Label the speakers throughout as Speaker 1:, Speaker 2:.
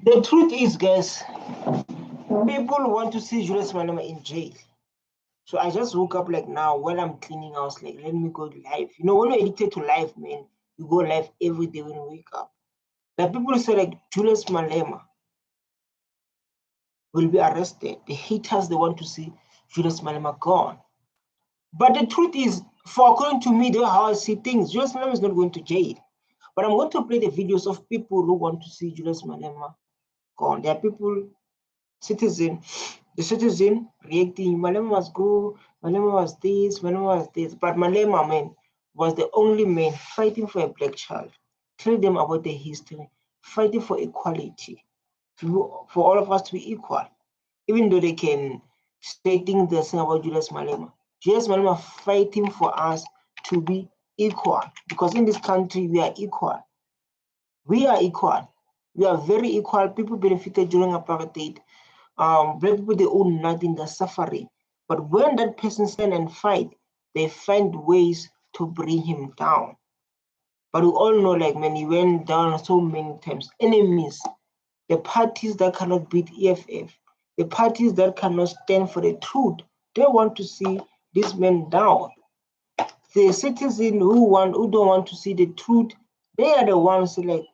Speaker 1: The truth is, guys, people want to see Julius Malema in jail. So I just woke up like now while I'm cleaning. I was like, let me go live. You know, when you're addicted to life, man, you go live every day when you wake up. Like people say, like Julius Malema will be arrested. The haters, they want to see Julius Malema gone. But the truth is, for according to me, the way how I see things, Julius Malema is not going to jail. But I'm going to play the videos of people who want to see Julius Malema gone. There are people, the citizen reacting, Malema must go, Malema was this, Malema was this. But Malema, man, was the only man fighting for a black child. Tell them about the history, fighting for equality, for all of us to be equal. Even though they can say things they're saying about Julius Malema. Julius Malema fighting for us to be equal. Because in this country, we are equal. We are equal. We are very equal. People benefited during apartheid. Black people, they own nothing, they're suffering. But when that person stand and fight, they find ways to bring him down. But we all know, like, man, he went down so many times. Enemies, the parties that cannot beat EFF, the parties that cannot stand for the truth, they want to see this man down. The citizens who don't want to see the truth, they are the ones like,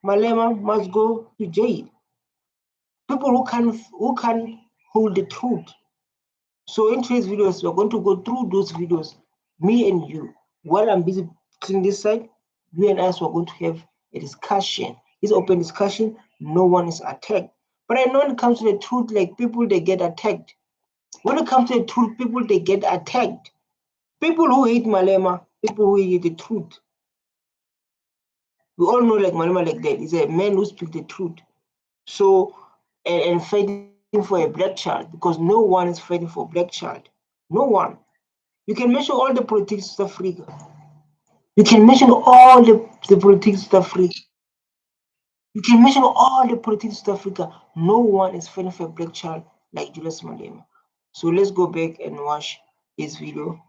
Speaker 1: Malema must go to jail. People who can hold the truth. So in today's videos, we're going to go through those videos, me and you. While I'm busy cleaning this side, you and us are going to have a discussion. It's open discussion. No one is attacked. But I know when it comes to the truth, like people, they get attacked. When it comes to the truth, people, they get attacked. People who hate Malema, people who hate the truth. We all know like Malema like that. He's a man who speaks the truth. So, and fighting for a black child, because no one is fighting for a black child. No one. You can mention all the politics of Africa. You can mention all the politics of Africa. You can mention all the politics of Africa. No one is fighting for a black child like Julius Malema. So let's go back and watch this video.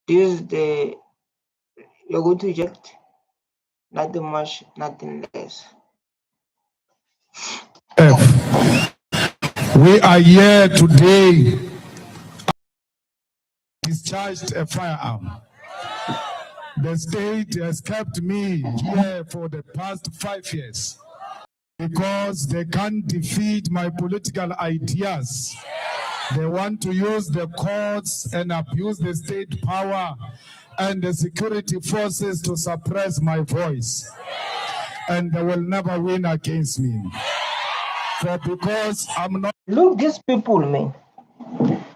Speaker 1: This is the, you're going to reject, nothing much, nothing less.
Speaker 2: We are here today, discharged a firearm. The state has kept me here for the past 5 years because they can't defeat my political ideas. They want to use the courts and abuse the state power and the security forces to suppress my voice. And they will never win against me. Because I'm not...
Speaker 1: Look, these people, man.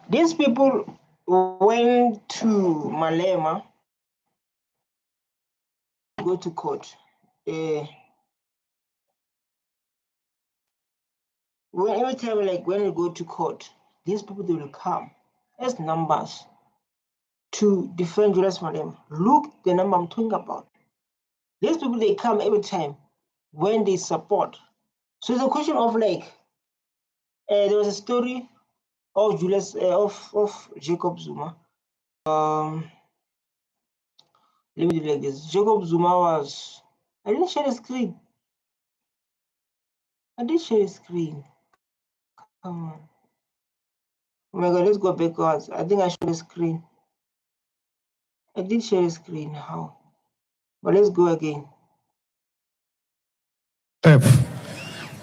Speaker 1: These people went to Malema, go to court. Every time, like when you go to court, these people, they will come as numbers to defend Julius Malema. Look the number I'm talking about. These people, they come every time when they support. So it's a question of like, there was a story of Julius of Jacob Zuma. Let me do it like this. Jacob Zuma was, I didn't share the screen. I did share the screen. Come on. Oh my God, let's go backwards. I think I shared the screen. I did share the screen. How? But let's go again.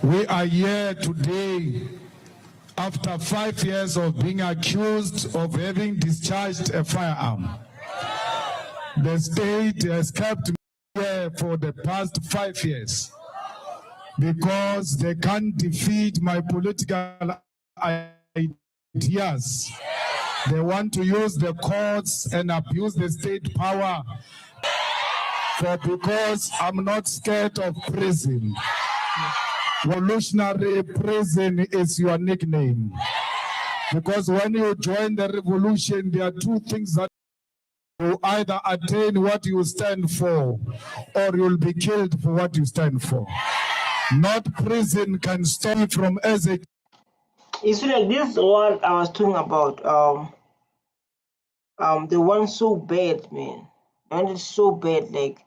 Speaker 2: We are here today after 5 years of being accused of having discharged a firearm. The state has kept me here for the past 5 years because they can't defeat my political ideas. They want to use the courts and abuse the state power. Because I'm not scared of prison. Revolutionary prison is your nickname. Because when you join the revolution, there are two things that you either attain what you stand for, or you'll be killed for what you stand for. Not prison can stop you from executing.
Speaker 1: It's like this one I was talking about. The one so bad, man. And it's so bad, like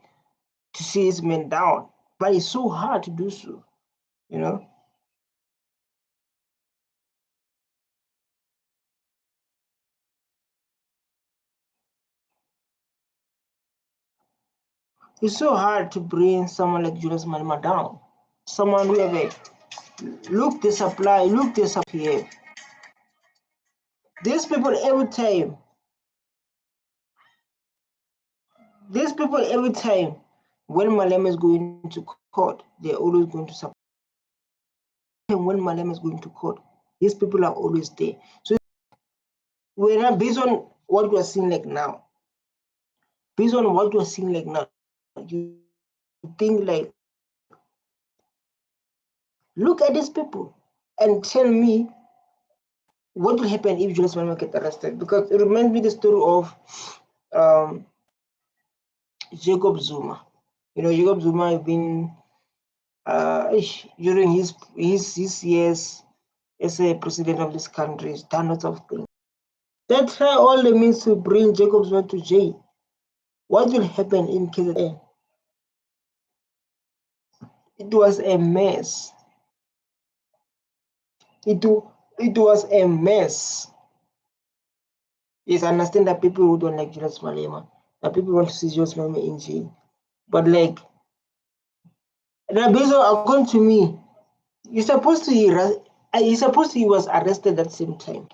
Speaker 1: to see his man down. but it's so hard to do so, you know. It's so hard to bring someone like Julius Malema down. Someone who have a look the supply, look the supply. These people every time, when Malema is going to court, they're always going to support him. When Malema is going to court, these people are always there. So we're not based on what we're seeing like now. Based on what we're seeing like now, you think like, look at these people and tell me what will happen if Julius Malema get arrested. Because it reminds me the story of Jacob Zuma. You know, Jacob Zuma has been during his years as a president of this country, he's done lots of things. They try all the means to bring Jacob Zuma to jail. What will happen in KZN? It was a mess. It was a mess. Yes, I understand that people who don't like Julius Malema, that people want to see Julius Malema in jail. But like, according to me, he was arrested at the same time.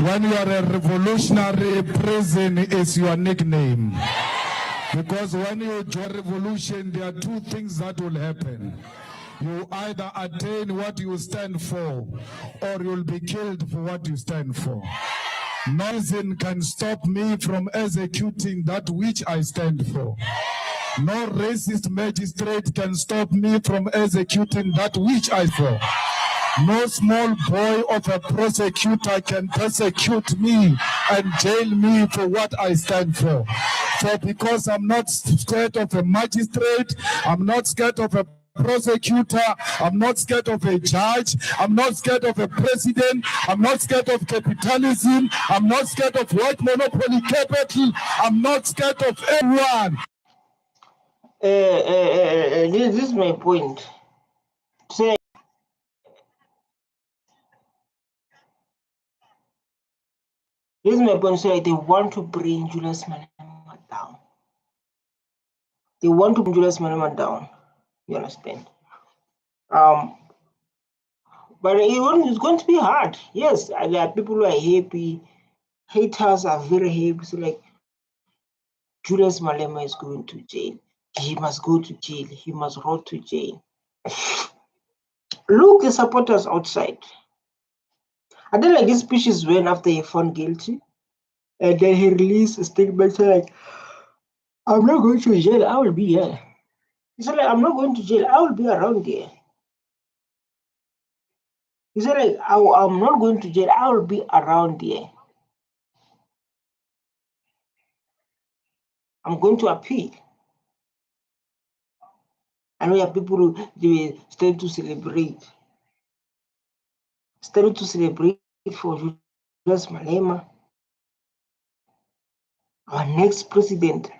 Speaker 2: When you are a revolutionary, prison is your nickname. Because when you join revolution, there are two things that will happen. You either attain what you stand for, or you'll be killed for what you stand for. Nothing can stop me from executing that which I stand for. No racist magistrate can stop me from executing that which I for. No small boy of a prosecutor can persecute me and jail me for what I stand for. So because I'm not scared of a magistrate, I'm not scared of a prosecutor, I'm not scared of a judge, I'm not scared of a president, I'm not scared of capitalism, I'm not scared of white monopoly capital, I'm not scared of anyone.
Speaker 1: This is my point. Say, this is my point. Say, they want to bring Julius Malema down. They want to bring Julius Malema down. You understand? But it's going to be hard. Yes, there are people who are happy. Haters are very happy. So like, Julius Malema is going to jail. He must go to jail. He must roll to jail. Look, the supporters outside. I don't like this speeches when after he found guilty, and then he released a statement saying like, "I'm not going to jail. I will be here." He said like, "I'm not going to jail. I will be around here." He said like, "I'm not going to jail. I will be around here. I'm going to appeal." I know there are people who they started to celebrate. Started to celebrate for Julius Malema, our next president.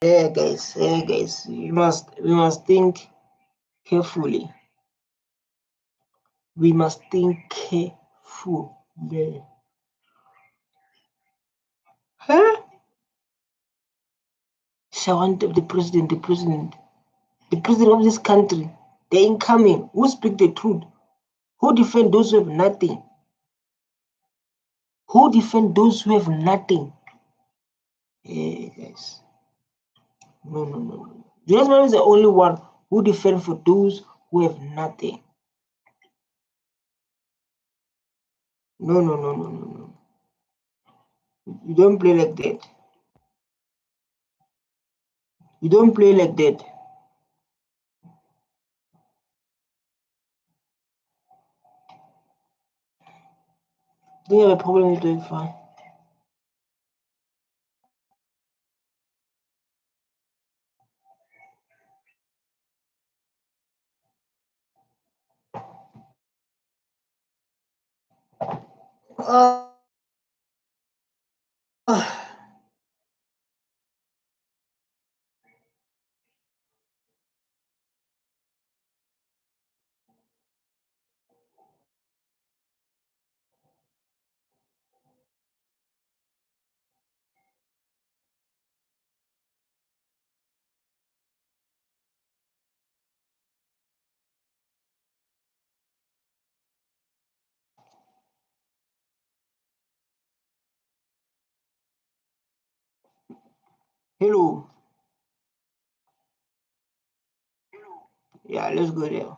Speaker 1: Guys, we must think carefully. We must think carefully. Huh? So I want the president of this country, the incoming, who speak the truth, who defend those who have nothing, who defend those who have nothing. Guys. No. Julius Malema is the only one who defend for those who have nothing. No. You don't play like that. You don't play like that. Do you have a problem with doing fine? Hello. Yeah, let's go there.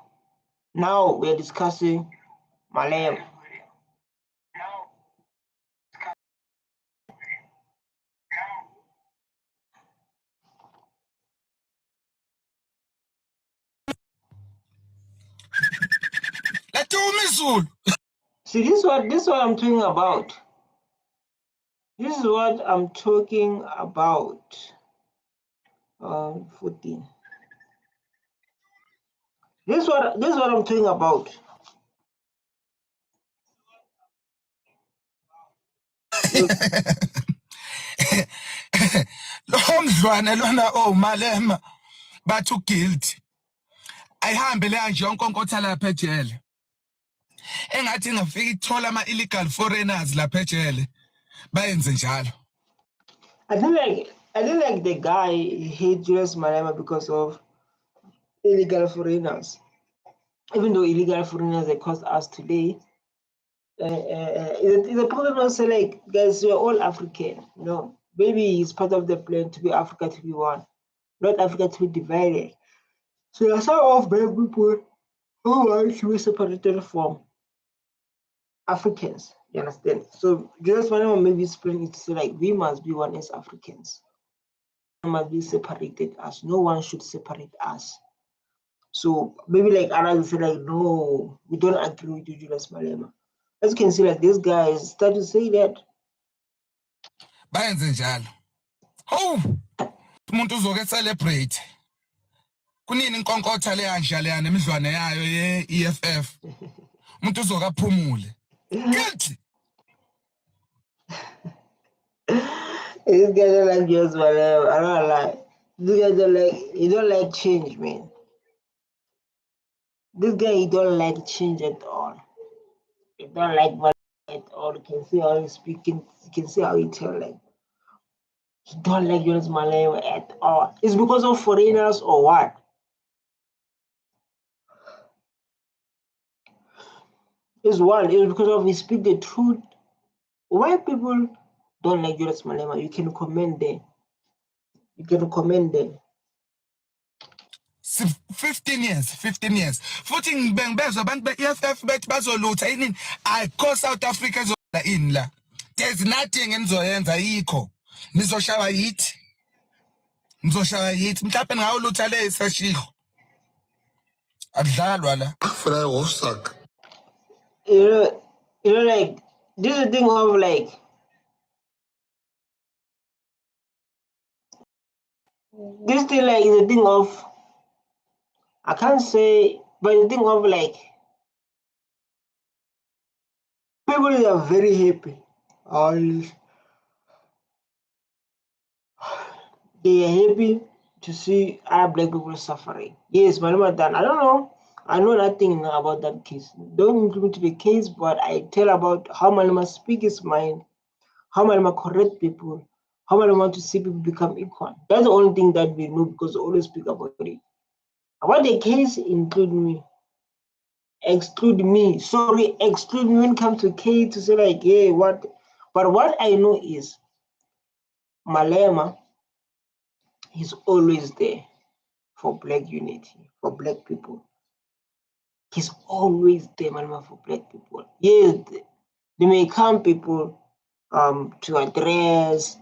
Speaker 1: Now we're discussing Malema. See, this is what I'm talking about. This is what I'm talking about. 14. This is what I'm talking about.
Speaker 3: Lomdlwane lona Malema bathu guilty. Ayihambe le nje yonkonkotha lapha ejele. Engathi ngafika ithola ama illegal foreigners lapha ejele. Bayenze njalo.
Speaker 1: I didn't like the guy hate Julius Malema because of illegal foreigners. Even though illegal foreigners they cost us today, the problem also like guys, we're all African. You know, maybe it's part of the plan to be Africa to be one, not Africa to be divided. So there are some of black people who want to be separated from Africans. You understand? So Julius Malema maybe explain it to say like we must be one as Africans. We must be separated as no one should separate us. So maybe like others say like no, we don't agree with you, Julius Malema. As you can see, like these guys start to say that.
Speaker 3: Bayenze njalo. Umuntu uzoke celebrate. Kunini inkonkotha le yanja le nemidlwane yayo ye-EFF. Umuntu uzoke aphumule. Guilty.
Speaker 1: These guys don't like Julius Malema. I don't lie. These guys don't like change, man. This guy, he don't like change at all. He don't like Malema at all. You can see how he's speaking. You can see how he tell like he don't like Julius Malema at all. It's because of foreigners or what? It's because of he speak the truth. Why people don't like Julius Malema? You can comment there. You can comment there.
Speaker 3: 15 years. Futhi ngibengibezwa abantu be-EFF bethi bazolutha yini ayikho South Africa ezola ini la. There's nothing enizoyenza yikho. Nizoshaya yithi. Mhlawumbe ngawulutha le isashilo. Akudlalwa la.
Speaker 1: After Hofsack. You know, like this is the thing of like this thing like is a thing of I can't say, but the thing of like people are very happy. They are happy to see other black people suffering. Yes, Malema done. I don't know. I know nothing about that case. Don't include me to the case, but I tell about how Malema speak his mind, how Malema correct people, how Malema want to see people become equal. That's the only thing that we know because we always speak about it. About the case, exclude me. Exclude me when it comes to case to say like, hey, what? But what I know is Malema is always there for black unity, for black people. He's always there, Malema, for black people. Yes, they may come people to address,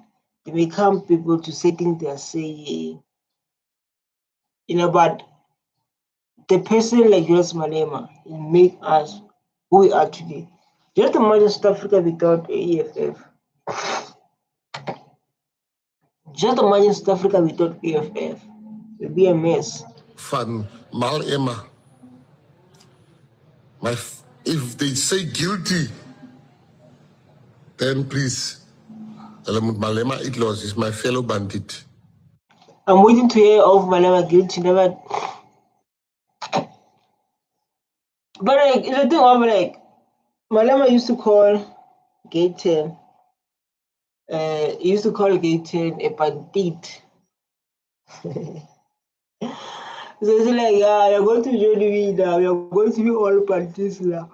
Speaker 1: they may come people to say things they are saying, you know, but the person like Julius Malema make us who we are today. Just imagine South Africa without EFF. Just imagine South Africa without EFF. It would be a mess.
Speaker 4: Van Malema. If they say guilty, then please, Malema Itlos is my fellow bandit.
Speaker 1: I'm waiting to hear of Malema guilty, never. But like, the thing of like, Malema used to call Gate 10. He used to call Gate 10 a bandit. So it's like, yeah, you're going to join me now. You're going to be all bandits now.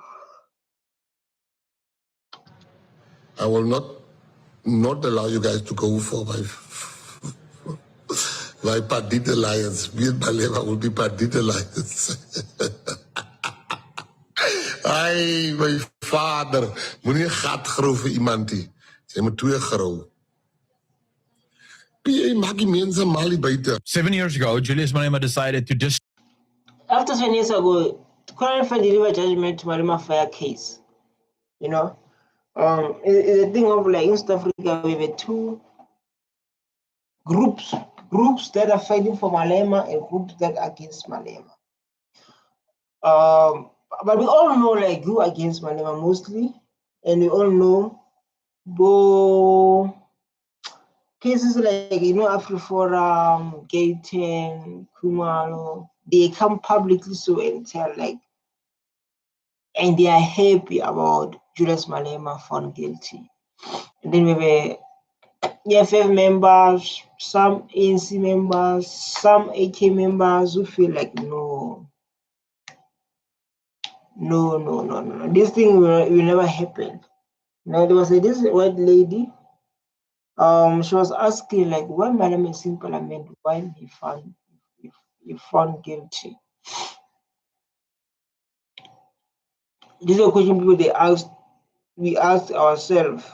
Speaker 4: I will not allow you guys to go for my bandit alliance. Me and Malema will be bandit alliance. Ai, my vader. Moenie 'n gat grou vir iemand nie. Jy moet 2 grou.
Speaker 5: 7 years ago, Julius Malema decided to just.
Speaker 1: After 7 years ago, the current delivered judgment to Malema fire case. You know, it's a thing of like in South Africa, we have 2 groups that are fighting for Malema and groups that are against Malema. But we all know like who against Malema mostly, and we all know cases like, you know, AfriForum, Gate 10, Kumalo, they come publicly so and tell like, and they are happy about Julius Malema found guilty. And then we have EFF members, some ANC members, some AK members who feel like, no, this thing will never happen. Now there was this white lady. She was asking like, why Malema is in parliament, why he found guilty. These are questions we asked ourselves.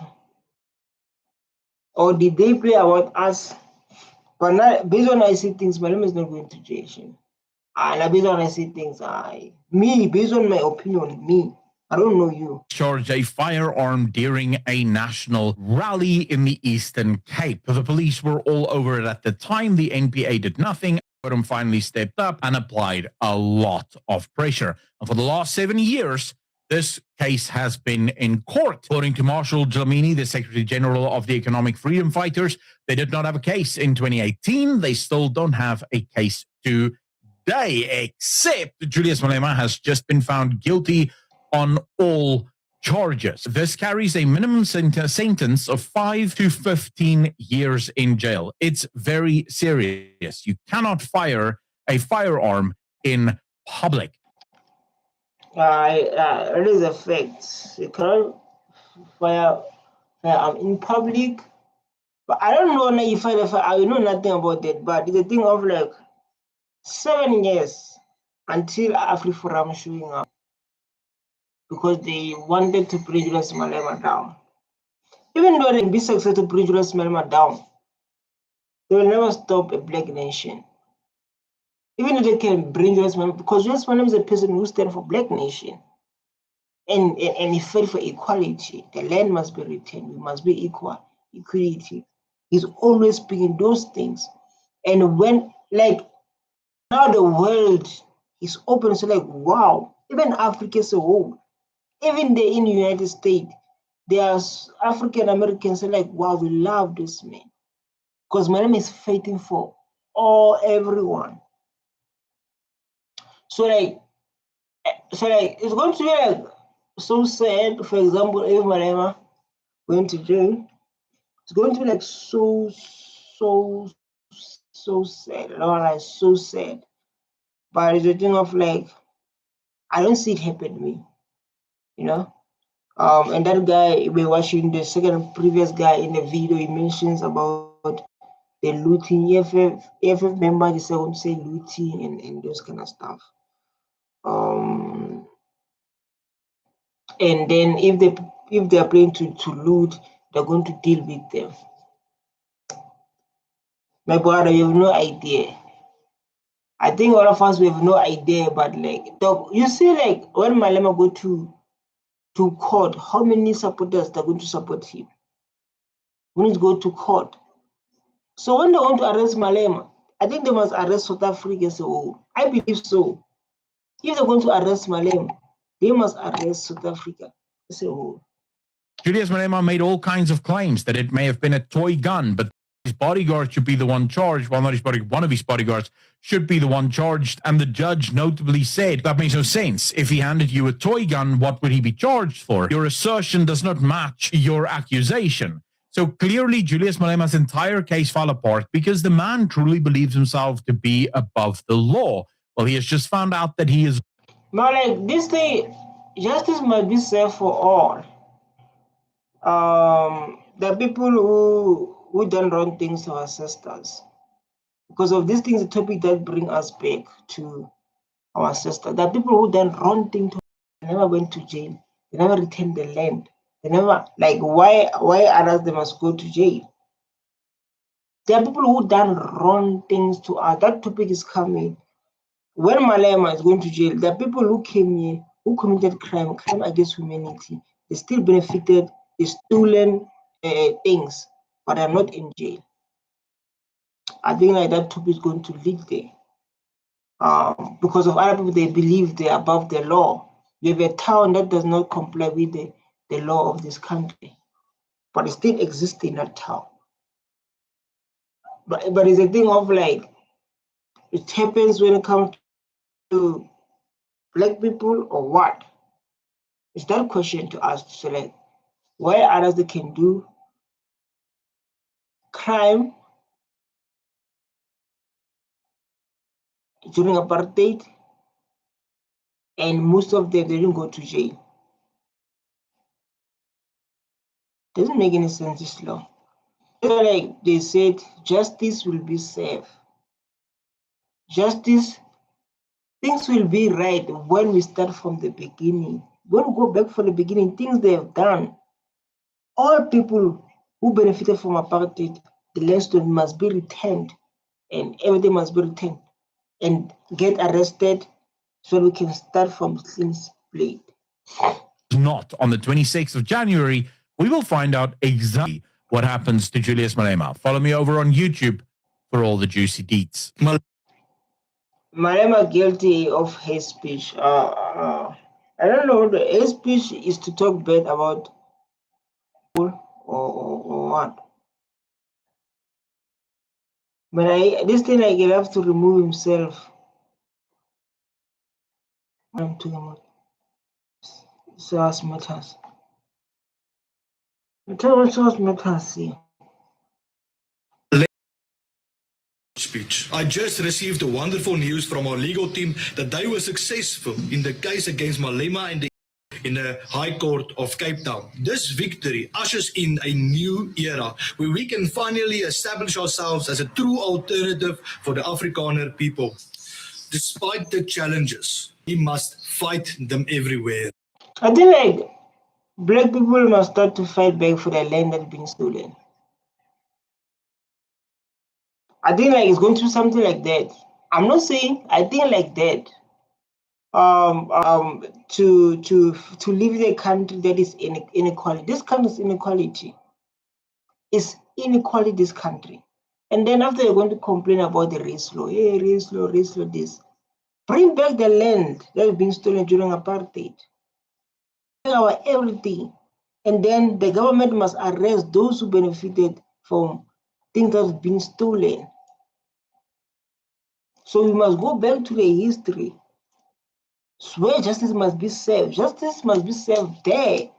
Speaker 1: Or did they play about us? But now, based on I see things, Malema is not going to jail. And based on I see things, based on my opinion, I don't know you.
Speaker 5: Charged a firearm during a national rally in the Eastern Cape. The police were all over it at the time. The NPA did nothing. But finally stepped up and applied a lot of pressure. And for the last 7 years, this case has been in court. According to Marshall Dlamini, the Secretary General of the Economic Freedom Fighters, they did not have a case in 2018. They still don't have a case today, except Julius Malema has just been found guilty on all charges. This carries a minimum sentence of 5 to 15 years in jail. It's very serious. You cannot fire a firearm in public.
Speaker 1: It is a fact. You cannot fire in public. But I don't know if I know nothing about that. But it's a thing of like 7 years until AfriForum showing up, because they wanted to bring Julius Malema down. Even though they can be successful to bring Julius Malema down, they will never stop a black nation. Even if they can bring Julius Malema, because Julius Malema is a person who stands for black nation. And he fought for equality. The land must be retained. We must be equal. Equality. He's always speaking those things. And when, like, now the world is open, so like, wow, even Africa as a whole, even in the United States, there are African Americans who are like, wow, we love this man. Because Malema is fighting for everyone. So like, it's going to be like so sad. For example, if Malema went to jail, it's going to be like so sad. Like so sad. But it's a thing of like, I don't see it happen to me, you know. And that guy, we're watching the previous guy in the video, he mentions about the looting. EFF member, the second say looting and those kind of stuff. And then if they are planning to loot, they're going to deal with them. My brother, you have no idea. I think all of us, we have no idea, but like, you see, like when Malema go to court, how many supporters are going to support him when he go to court? So when they want to arrest Malema, I think they must arrest South Africa as a whole. I believe so. If they're going to arrest Malema, they must arrest South Africa as a whole.
Speaker 5: Julius Malema made all kinds of claims that it may have been a toy gun, but his bodyguard should be the one charged. Well, not his bodyguard, one of his bodyguards should be the one charged. And the judge notably said, that makes no sense. If he handed you a toy gun, what would he be charged for? Your assertion does not match your accusation. So clearly, Julius Malema's entire case fell apart because the man truly believes himself to be above the law. Well, he has just found out that he is.
Speaker 1: But like this thing, justice must be served for all. The people who done wrong things to our sisters. Because of these things, the topic that bring us back to our sister. The people who done wrong things, they never went to jail. They never returned the land. They never, like, why others they must go to jail? There are people who done wrong things to us. That topic is coming. When Malema is going to jail, there are people who came here, who committed crime against humanity. They still benefited, they stolen things, but are not in jail. I think like that topic is going to lead there. Because of other people, they believe they're above the law. You have a town that does not comply with the law of this country, but it still exists in that town. But it's a thing of like, it happens when it comes to Black people or what? It's that question to ask to select why others they can do crime during apartheid, and most of them they didn't go to jail. Doesn't make any sense, this law. Like they said, justice will be safe. Justice, things will be right when we start from the beginning. When we go back from the beginning, things they have done. All people who benefited from apartheid, the land must be returned, and everything must be returned and get arrested so we can start from clean slate.
Speaker 5: Not on the 26th of January, we will find out exactly what happens to Julius Malema. Follow me over on YouTube for all the juicy deets.
Speaker 1: Malema guilty of hate speech. I don't know. The hate speech is to talk bad about people or what. But this thing like he'll have to remove himself. I'm talking about source matters. Source matters here.
Speaker 6: Speech. I just received wonderful news from our legal team that they were successful in the case against Malema and in the High Court of Cape Town. This victory ushers in a new era where we can finally establish ourselves as a true alternative for the Afrikaner people. Despite the challenges, we must fight them everywhere.
Speaker 1: I think like Black people must start to fight back for the land that's been stolen. I think like it's going to be something like that. I'm not saying, I think like that. To live in a country that is inequality. This country is inequality. It's inequality, this country. And then after you're going to complain about the race law, hey, race law, this. Bring back the land that has been stolen during apartheid. Bring our everything. And then the government must arrest those who benefited from things that have been stolen. So we must go back to the history. Where justice must be served. Justice must be served there.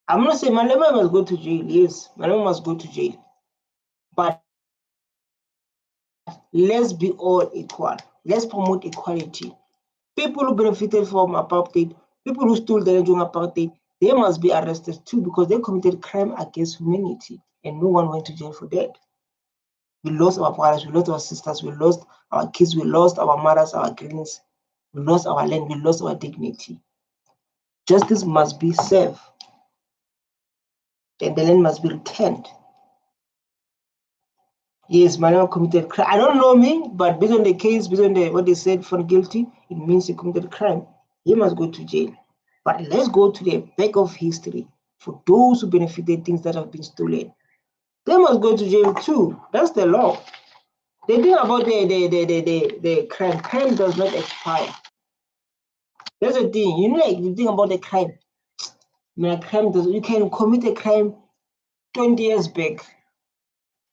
Speaker 1: I'm not saying Malema must go to jail. Yes, Malema must go to jail. But let's be all equal. Let's promote equality. People who benefited from apartheid, people who stole the land during apartheid, they must be arrested too because they committed crime against humanity and no one went to jail for that. We lost our brothers, we lost our sisters, we lost our kids, we lost our mothers, our grannies, we lost our land, we lost our dignity. Justice must be served and the land must be returned. Yes, Malema committed crime. I don't know me, but based on the case, based on what they said for guilty, it means he committed crime. He must go to jail. But let's go to the back of history for those who benefited things that have been stolen. They must go to jail too. That's the law. The thing about the crime does not expire. That's the thing. You know, like the thing about the crime. You can commit a crime 20 years back.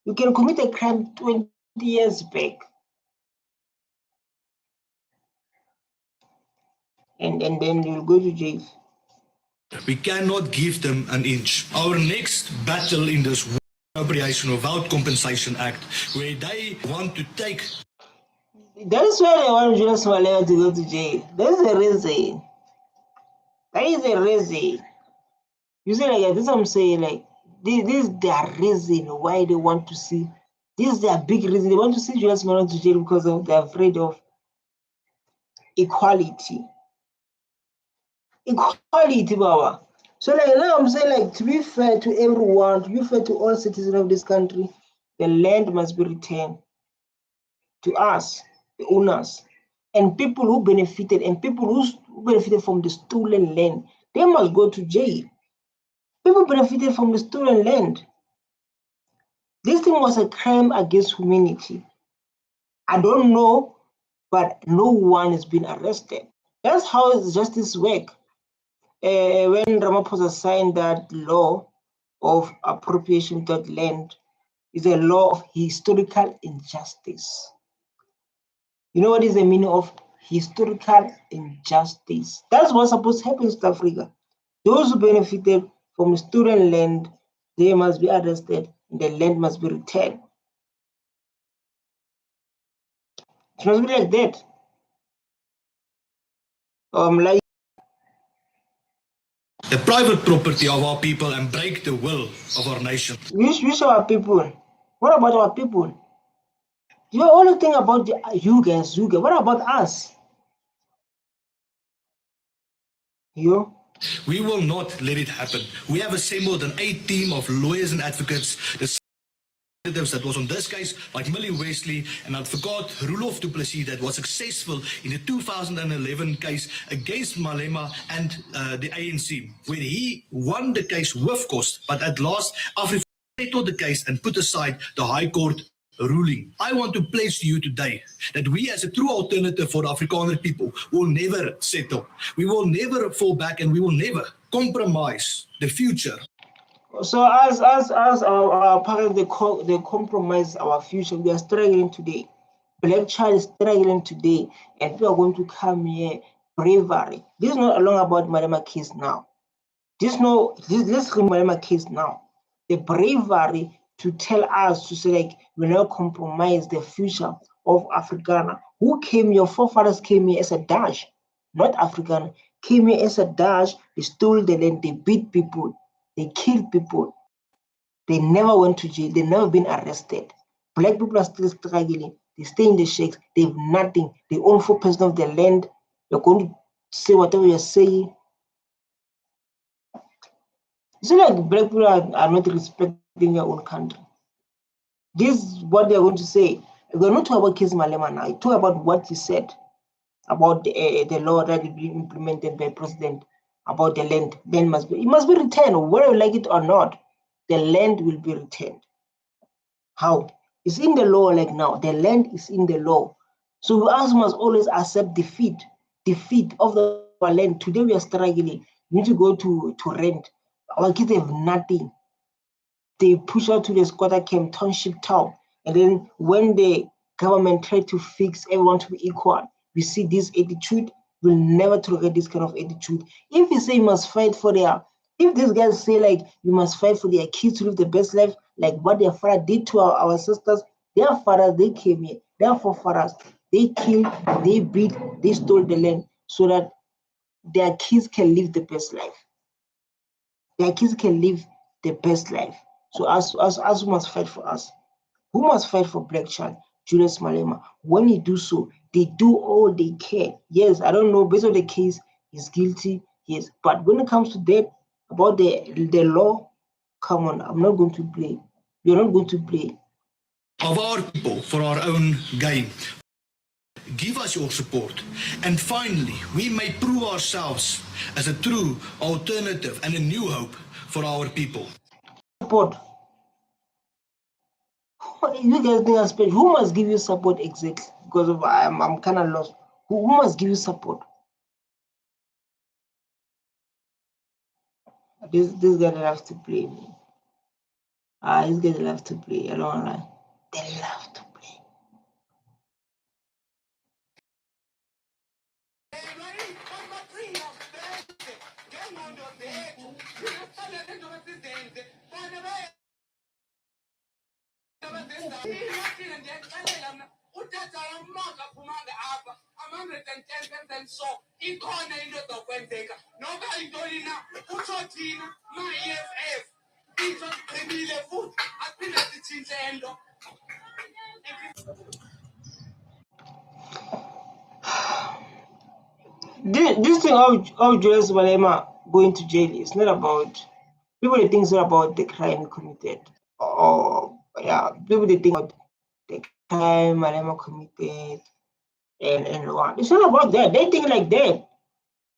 Speaker 1: You can commit a crime 20 years back. And then you'll go to jail.
Speaker 6: We cannot give them an inch. Our next battle in this Appropriation Without Compensation Act, where they want to take.
Speaker 1: That is why they want Julius Malema to go to jail. That's the reason. That is the reason. You see, like this, I'm saying, like this is their reason why they want to see. This is their big reason. They want to see Julius Malema to jail because they're afraid of equality. Equality, Baba. So like now I'm saying, like, to be fair to everyone, to be fair to all citizens of this country, the land must be returned to us, the owners, and people who benefited from the stolen land, they must go to jail. People benefited from the stolen land. This thing was a crime against humanity. I don't know, but no one has been arrested. That's how justice works. When Ramaphosa signed that law of appropriation of that land, is a law of historical injustice. You know what is the meaning of historical injustice? That's what's supposed to happen in South Africa. Those who benefited from the stolen land, they must be arrested and the land must be returned. It must be like that. Like
Speaker 6: The private property of our people and break the will of our nation.
Speaker 1: which our people? What about our people? You only think about you guys. What about us? You?
Speaker 6: We will not let it happen. We have assembled an A-team of lawyers and advocates. The that was on this case, like Millie Wesley and Advocate Roelof du Plessis, that was successful in the 2011 case against Malema and the ANC, where he won the case with cost, but at last, Afrika settled the case and put aside the High Court ruling. I want to pledge to you today that we, as a true alternative for the Afrikaner people, will never settle. We will never fall back, and we will never compromise the future.
Speaker 1: So as our parents, they compromise our future. We are struggling today. Black child is struggling today, and we are going to come here bravery. This is not long about Malema case now. Let's read Malema case now. The bravery to tell us to say, like, we not compromise the future of Afrikaner. Who came here? Forefathers came here as a dash, not Afrikaner. Came here as a dash. They stole the land. They beat people. They killed people. They never went to jail. They've never been arrested. Black people are still struggling. They stay in the shacks. They have nothing. They own 4% of the land. You're going to say whatever you're saying. It's like black people are not respecting their own country. This is what they're going to say. We're not talking about Kizz Malema now. I talk about what he said about the law that is being implemented by President about the land. Then it must be returned, whether you like it or not. The land will be returned. How? It's in the law like now. The land is in the law. So us must always accept defeat of our land. Today we are struggling. We need to go to rent. Our kids have nothing. They push out to the squatter camp, township town. And then when the government try to fix everyone to be equal, we see this attitude. We'll never tolerate this kind of attitude. If you say you must fight for if these guys say, like, you must fight for their kids to live the best life, like what their father did to our sisters, their fathers, they came here, their forefathers, they killed, they beat, they stole the land so that their kids can live the best life. Their kids can live the best life. So us who must fight for us. Who must fight for black child? Julius Malema. When he do so, they do all they can. Yes, I don't know, based on the case, he's guilty, yes. But when it comes to that, about the law, come on, I'm not going to play. You're not going to play.
Speaker 6: Of our people for our own gain. Give us your support. And finally, we may prove ourselves as a true alternative and a new hope for our people.
Speaker 1: Support. You guys think I'm special. Who must give you support exactly? Because I'm kind of lost. Who must give you support? This guy loves to play me. These guys love to play. I don't wanna. They love to play. This thing of Julius Malema going to jail is not about people. They think it's not about the crime committed, or yeah, people they think about the crime Malema committed and what. It's not about that. They think like that.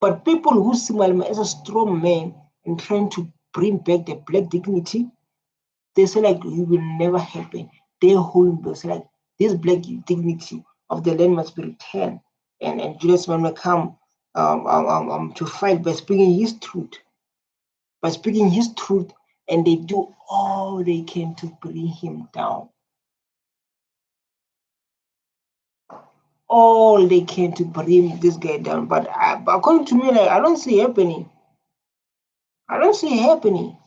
Speaker 1: But people who see Malema as a strong man and trying to bring back the black dignity, they say like it will never happen. They hold those like this black dignity of the land must be returned, and Julius Malema come to fight by speaking his truth, and they do all they can to bring him down. All they can to bring this guy down, but according to me, like I don't see it happening. I don't see it happening.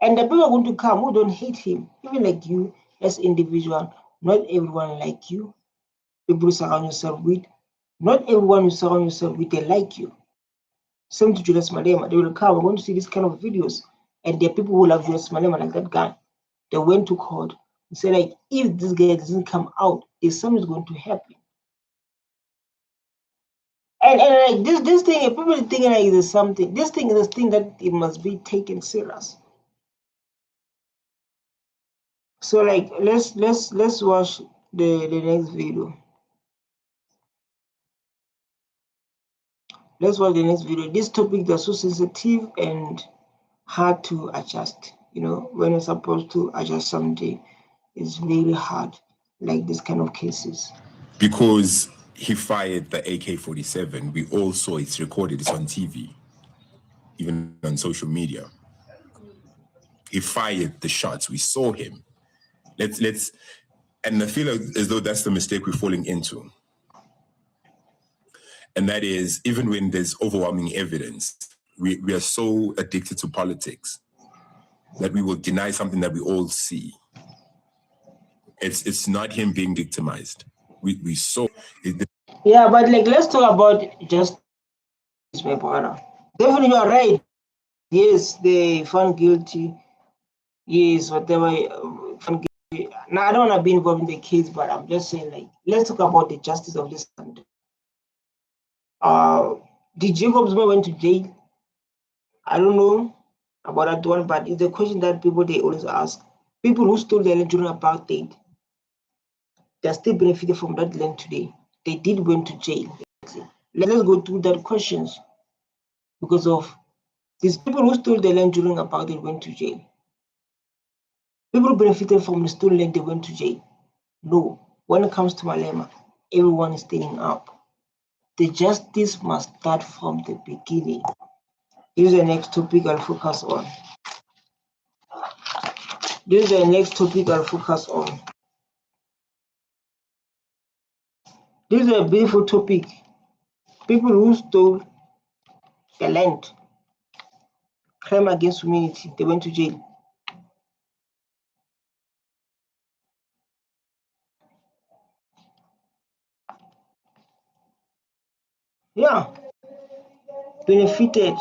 Speaker 1: And the people are going to come who don't hate him, even like you as individual. Not everyone like you. People you surround yourself with. Not everyone you surround yourself with, they like you. Same to Julius Malema. They will come. We're going to see this kind of videos. And there are people who love Julius Malema, like that guy. They went to court and said, like, if this guy doesn't come out, there's something's going to happen. And like this thing, people think like there's something. This thing is a thing that it must be taken serious. So like let's watch the next video. Let's watch the next video. This topic is so sensitive and hard to adjust. You know, when you're supposed to adjust something, it's very hard, like this kind of cases.
Speaker 7: Because he fired the AK-47, we all saw it's recorded, it's on TV, even on social media. He fired the shots, we saw him. And I feel as though that's the mistake we're falling into. And that is, even when there's overwhelming evidence, we are so addicted to politics that we will deny something that we all see. It's not him being victimized. We saw it.
Speaker 1: Yeah, but like let's talk about justice, my brother. Definitely, you are right. Yes, they found guilty. Yes, whatever. Found guilty. Now I don't want to be involved in the case, but I'm just saying, like, let's talk about the justice of this country. Did Jacob Zuma went to jail? I don't know about that one, but it's a question that people they always ask. People who stole the land during apartheid, they're still benefiting from that land today. They did went to jail. Let's go through that questions because of these people who stole the land during apartheid went to jail. People who benefited from the stolen land, they went to jail. No, when it comes to Malema, everyone is standing up. The justice must start from the beginning. Here's the next topic I'll focus on. This is the next topic I'll focus on. This is a beautiful topic. People who stole the land, crime against humanity, they went to jail. Yeah, benefited